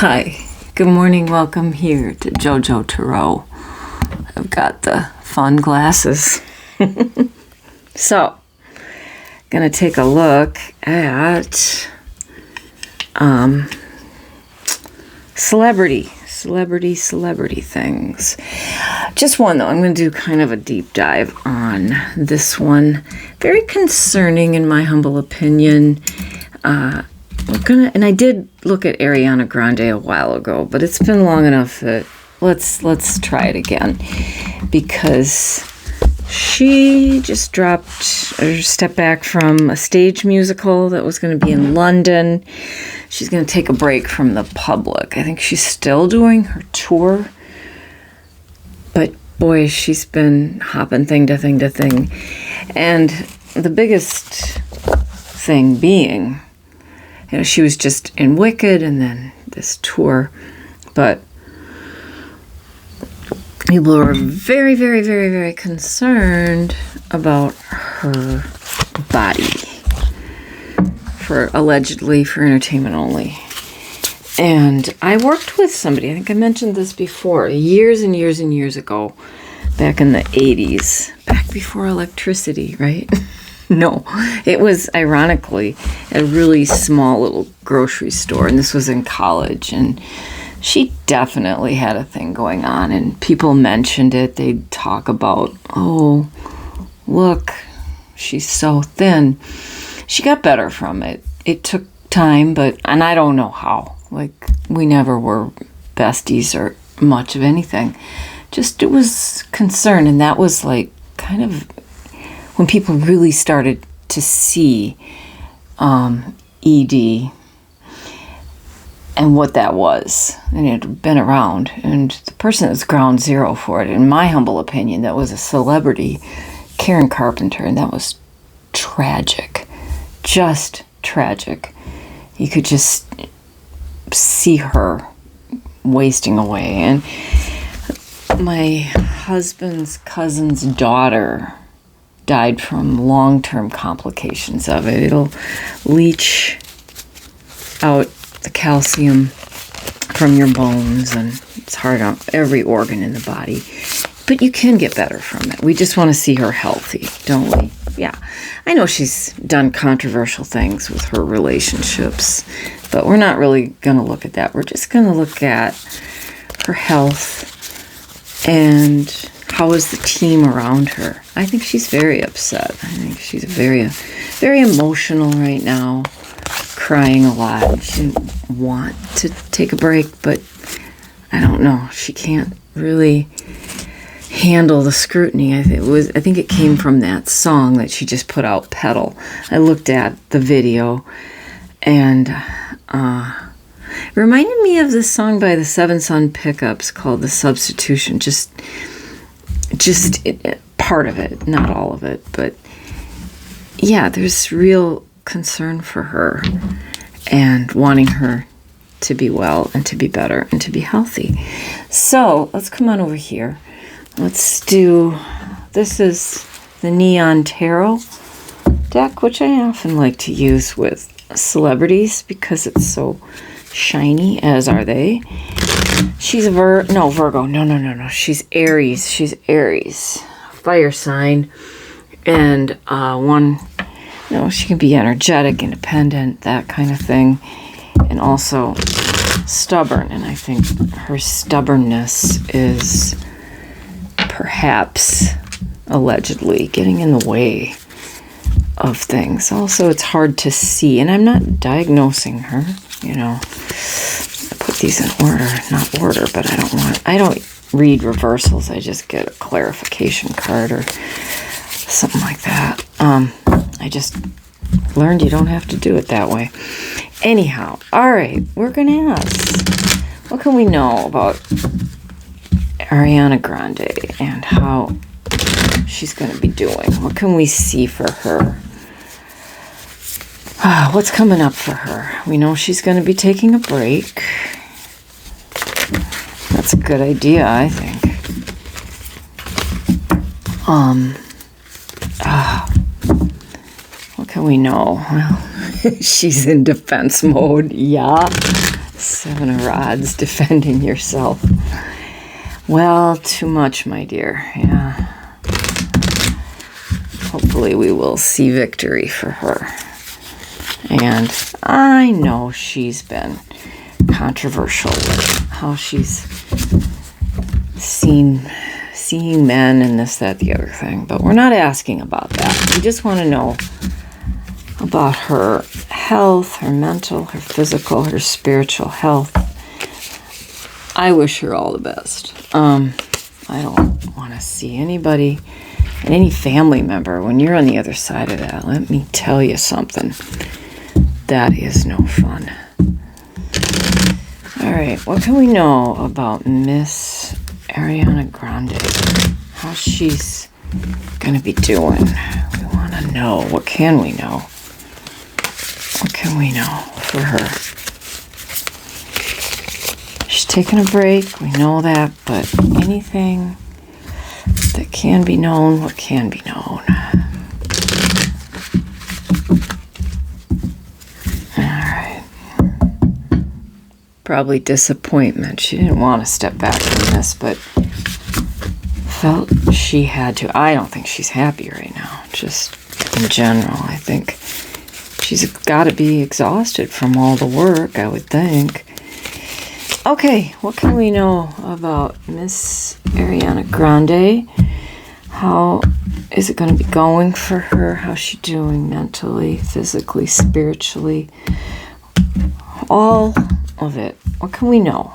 Hi, good morning, welcome here to Jojo Tarot. I've got the fun glasses. So, gonna take a look at celebrity things. Just one though, I'm gonna do kind of a deep dive on this one. Very concerning in my humble opinion. And I did look at Ariana Grande a while ago, but it's been long enough that let's try it again, because she just stepped back from a stage musical that was going to be in London. She's going to take a break from the public. I think she's still doing her tour, but boy, she's been hopping thing to thing to thing. And the biggest thing being, she was just in Wicked and then this tour, but people were very, very, very, very concerned about her body allegedly for entertainment only. And I worked with somebody, I think I mentioned this before, years and years and years ago, back in the 80s, back before electricity, right? No, it was ironically a really small little grocery store, and this was in college, and she definitely had a thing going on, and people mentioned it. They'd talk about, oh, look, she's so thin. She got better from it. It took time, and I don't know how. Like, we never were besties or much of anything. Just, it was concern, and that was like kind of when people really started to see ED and what that was, and it had been around, and the person that was ground zero for it, in my humble opinion, that was a celebrity, Karen Carpenter, and that was tragic, just tragic. You could just see her wasting away. And my husband's cousin's daughter died from long-term complications of it. It'll leach out the calcium from your bones, and it's hard on every organ in the body. But you can get better from it. We just want to see her healthy, don't we? Yeah. I know she's done controversial things with her relationships, but we're not really going to look at that. We're just going to look at her health and how is the team around her. I think she's very upset. I think she's very, very emotional right now, crying a lot. She didn't want to take a break, but I don't know. She can't really handle the scrutiny. I think it came from that song that she just put out, Pedal. I looked at the video, and it reminded me of this song by the Seven Son Pickups called The Substitution. Just part of it, not all of it, but yeah, there's real concern for her and wanting her to be well and to be better and to be healthy. So let's come on over here. Let's do, this is the Neon Tarot deck, which I often like to use with celebrities because it's so shiny, as are they. She's a Virgo. No. She's Aries. Fire sign. And she can be energetic, independent, that kind of thing. And also stubborn. And I think her stubbornness is perhaps allegedly getting in the way of things. Also, it's hard to see. And I'm not diagnosing her, put these in order, not order, but I don't read reversals. I just get a clarification card or something like that. I just learned you don't have to do it that way. Anyhow, all right, we're going to ask, what can we know about Ariana Grande and how she's going to be doing? What can we see for her? What's coming up for her? We know she's going to be taking a break. That's a good idea, I think. What can we know? Well, she's in defense mode. Yeah. Seven of Rods, defending yourself. Well, too much, my dear. Yeah. Hopefully we will see victory for her. And I know she's been controversial with how she's seeing men and this, that, the other thing. But we're not asking about that. We just want to know about her health, her mental, her physical, her spiritual health. I wish her all the best. I don't want to see anybody, any family member, when you're on the other side of that. Let me tell you something. That is no fun. All right, what can we know about Miss Ariana Grande? How she's going to be doing? We want to know. What can we know? What can we know for her? She's taking a break. We know that, but anything that can be known, what can be known? Probably disappointment. She didn't want to step back from this, but felt she had to. I don't think she's happy right now, just in general. I think she's got to be exhausted from all the work, I would think. Okay, what can we know about Miss Ariana Grande? How is it going to be going for her? How's she doing mentally, physically, spiritually? All of it. What can we know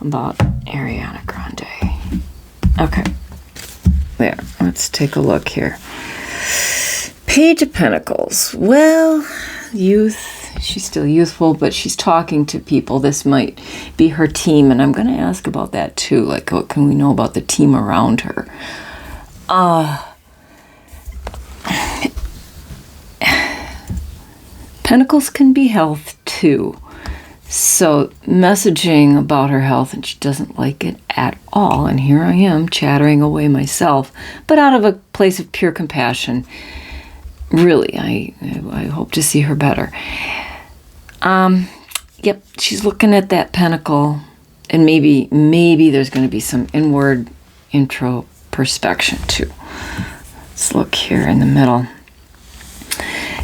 about Ariana Grande? Okay. There. Let's take a look here. Page of Pentacles. Well, youth. She's still youthful, but she's talking to people. This might be her team, and I'm going to ask about that too. Like, what can we know about the team around her? Pentacles can be health too. So messaging about her health, and she doesn't like it at all. And here I am chattering away myself, but out of a place of pure compassion. Really, I hope to see her better. Yep, she's looking at that pentacle, and maybe there's going to be some inward introspection too. Let's look here in the middle.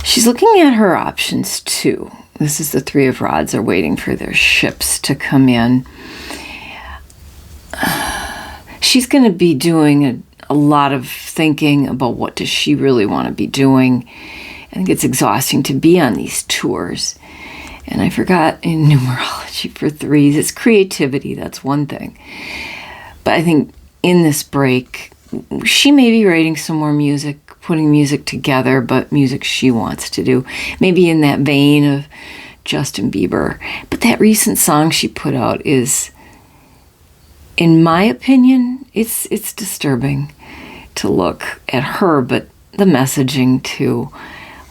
She's looking at her options too. This is the Three of Rods. They're waiting for their ships to come in. She's going to be doing a lot of thinking about what does she really want to be doing. I think it's exhausting to be on these tours. And I forgot in numerology for threes, it's creativity. That's one thing. But I think in this break, she may be writing some more music, putting music together, but music she wants to do. Maybe in that vein of Justin Bieber. But that recent song she put out is, in my opinion, it's disturbing to look at her, but the messaging too.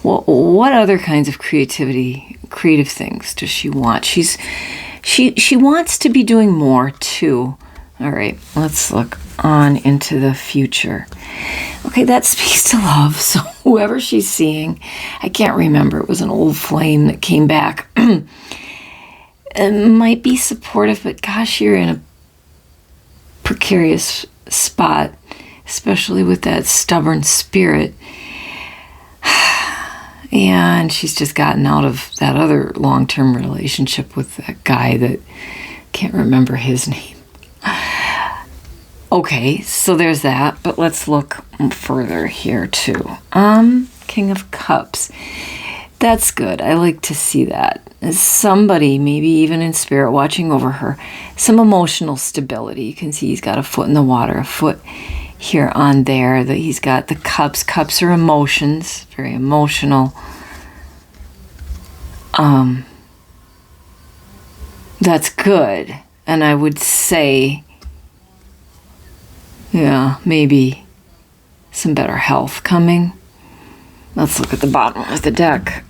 Well, what other kinds of creative things does she want? She wants to be doing more too. All right, let's look on into the future. Okay, that speaks to love. So whoever she's seeing, I can't remember. It was an old flame that came back. It might be supportive, but gosh, you're in a precarious spot, especially with that stubborn spirit. And she's just gotten out of that other long-term relationship with that guy that can't remember his name. Okay, so there's that, but let's look further here too. King of Cups. That's good. I like to see that. As somebody, maybe even in spirit, watching over her. Some emotional stability. You can see he's got a foot in the water, a foot here on there. That he's got the cups. Cups are emotions, very emotional. That's good. And I would say, yeah, maybe some better health coming. Let's look at the bottom of the deck.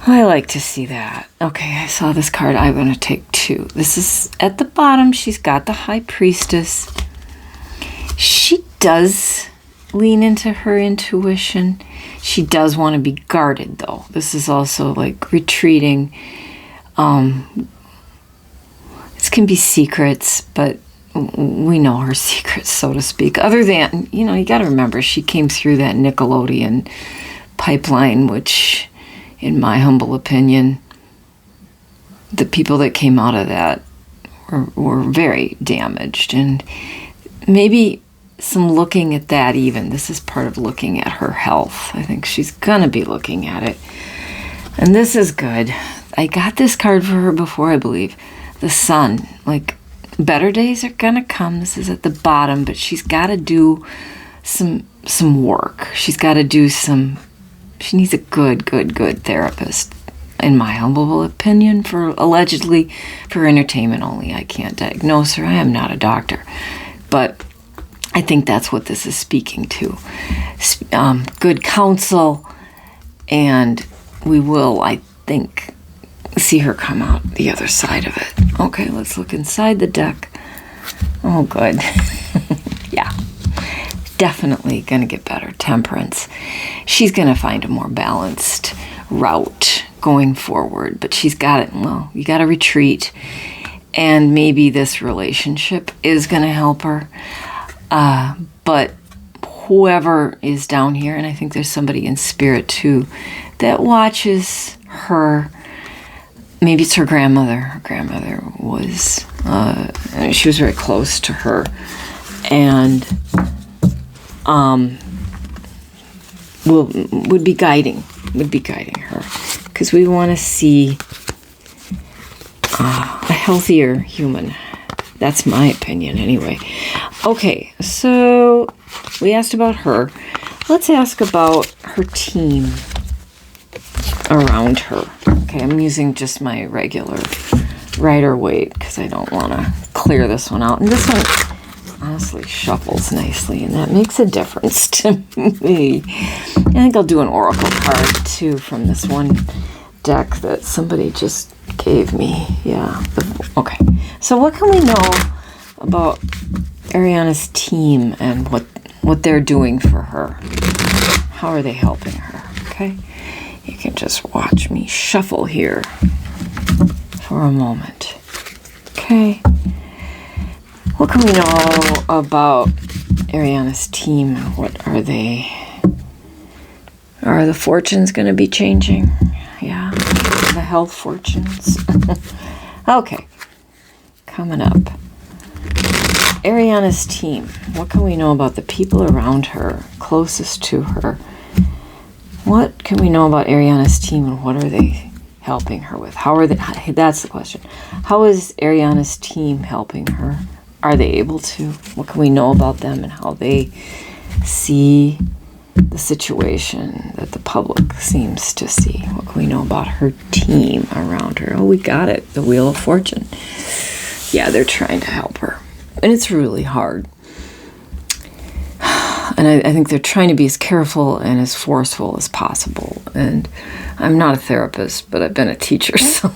I like to see that. Okay, I saw this card. I'm going to take two. This is at the bottom. She's got the High Priestess. She does lean into her intuition. She does want to be guarded, though. This is also like retreating. This can be secrets, but we know her secrets, so to speak. Other than, you got to remember, she came through that Nickelodeon pipeline, which, in my humble opinion, the people that came out of that were very damaged. And maybe some looking at that even. This is part of looking at her health. I think she's going to be looking at it. And this is good. I got this card for her before, I believe. The Sun. Like, better days are going to come. This is at the bottom, but she's got to do some work. She's got to do some... She needs a good therapist, in my humble opinion, allegedly for entertainment only. I can't diagnose her. I am not a doctor. But I think that's what this is speaking to. Good counsel, and we will, I think, see her come out the other side of it. Okay, let's look inside the deck. Oh, good. Yeah. Definitely going to get better. Temperance. She's going to find a more balanced route going forward, but she's got it. Well, you got to retreat, and maybe this relationship is going to help her. But whoever is down here, and I think there's somebody in spirit too that watches her. Maybe it's her grandmother. Her grandmother was, she was very close to her, and would be guiding her, because we want to see a healthier human. That's my opinion anyway. Okay, so we asked about her. Let's ask about her team around her. Okay, I'm using just my regular Rider-Waite because I don't want to clear this one out. And this one honestly shuffles nicely, and that makes a difference to me. I think I'll do an oracle card too from this one deck that somebody just gave me. Yeah. Okay. So what can we know about Ariana's team and what they're doing for her? How are they helping her? Okay. You can just watch me shuffle here for a moment. Okay. What can we know about Ariana's team? What are they? Are the fortunes going to be changing? Yeah. The health fortunes. Okay. Coming up. Ariana's team. What can we know about the people around her, closest to her? What can we know about Ariana's team, and what are they helping her with? How are they? That's the question. How is Ariana's team helping her? Are they able to? What can we know about them and how they see the situation that the public seems to see? What can we know about her team around her? Oh, we got it. The Wheel of Fortune. Yeah, they're trying to help her. And it's really hard. And I think they're trying to be as careful and as forceful as possible. And I'm not a therapist, but I've been a teacher, so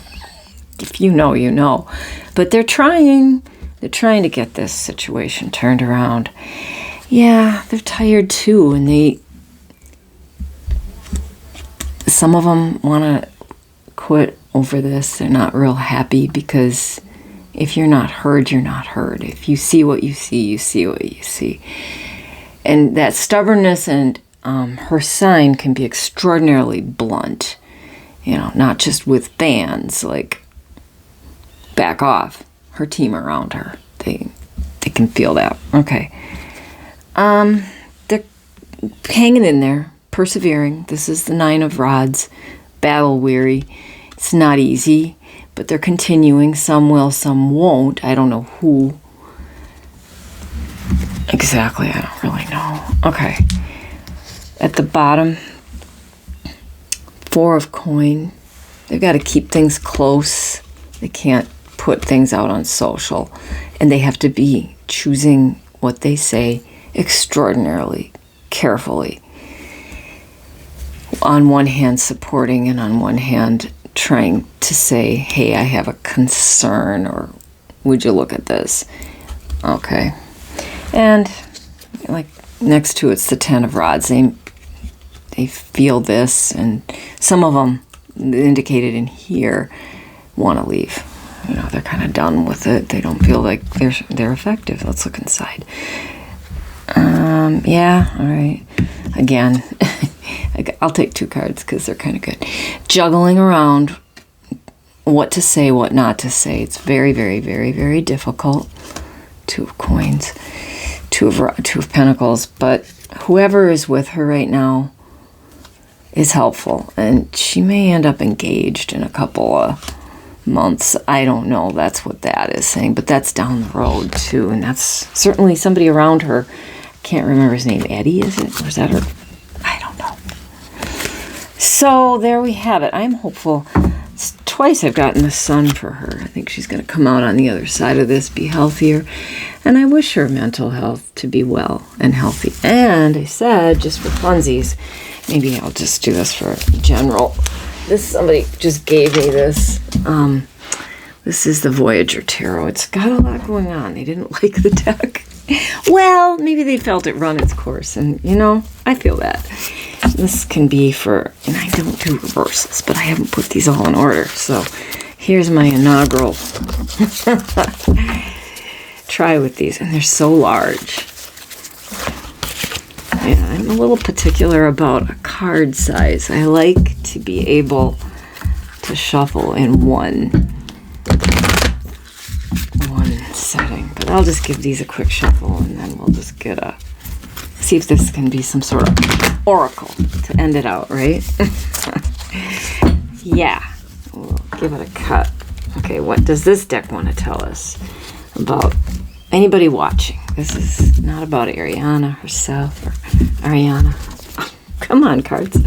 if you know, you know. But they're trying to get this situation turned around. Yeah, they're tired too, and some of them want to quit over this. They're not real happy, because if you're not heard, you're not heard. If you see what you see, you see what you see. And that stubbornness and her sign can be extraordinarily blunt. Not just with fans, like, back off. Her team around her, they can feel that. Okay. They're hanging in there, persevering. This is the 9 of Rods, battle weary. It's not easy, but they're continuing. Some will, some won't. I don't know who exactly. I don't really know. Okay. At the bottom, 4 of Coin. They've got to keep things close. They can't put things out on social, and they have to be choosing what they say extraordinarily carefully. On one hand supporting, and on one hand trying to say, hey, I have a concern, or would you look at this? Okay. And like next to it's the Ten of Rods. They feel this, and some of them indicated in here want to leave. You know, they're kind of done with it. They don't feel like they're effective. Let's look inside. Yeah, all right. Again, I'll take 2 cards because they're kind of good. Juggling around what to say, what not to say. It's very, very, very, very difficult. 2 of Coins, 2 of Pentacles. But whoever is with her right now is helpful. And she may end up engaged in a couple of months. I don't know. That's what that is saying. But that's down the road, too. And that's certainly somebody around her. Can't remember his name. Eddie, is it? Or is that her? I don't know. So there we have it. I'm hopeful. It's twice I've gotten the Sun for her. I think she's going to come out on the other side of this, be healthier. And I wish her mental health to be well and healthy. And I said, just for funsies, maybe I'll just do this for general. Somebody just gave me this. This is the Voyager Tarot. It's got a lot going on. They didn't like the deck. Well, maybe they felt it run its course. And, you know, I feel that. This can be for, and I don't do reversals, but I haven't put these all in order. So here's my inaugural try with these. And they're so large. Yeah, I'm a little particular about a card size. I like to be able to shuffle in one setting. But I'll just give these a quick shuffle, and then we'll just see if this can be some sort of oracle to end it out, right? Yeah, we'll give it a cut. Okay, what does this deck want to tell us about anybody watching? This is not about Ariana herself or Ariana. Oh, come on, cards.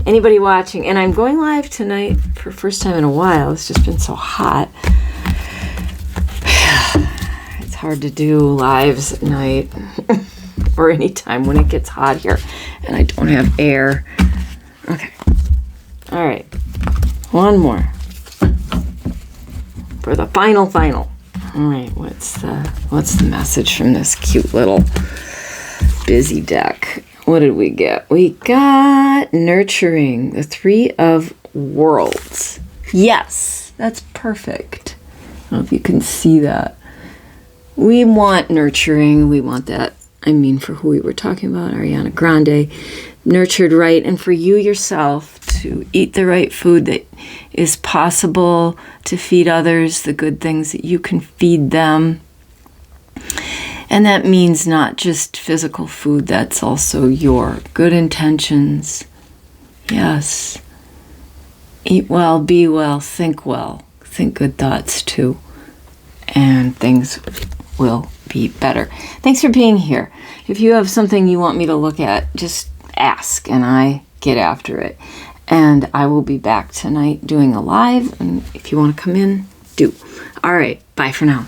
Anybody watching? And I'm going live tonight for the first time in a while. It's just been so hot. It's hard to do lives at night or anytime when it gets hot here and I don't have air. Okay. All right. One more for the final. All right. What's the message from this cute little busy deck? What did we get? We got nurturing, the 3 of Worlds. Yes, that's perfect. I don't know if you can see that. We want nurturing. We want that. I mean, for who we were talking about, Ariana Grande, nurtured right. And for you yourself to eat the right food that is possible, to feed others the good things that you can feed them. And that means not just physical food, that's also your good intentions. Yes. Eat well, be well, think good thoughts too. And things will be better. Thanks for being here. If you have something you want me to look at, just ask and I get after it. And I will be back tonight doing a live. And if you want to come in, do. All right. Bye for now.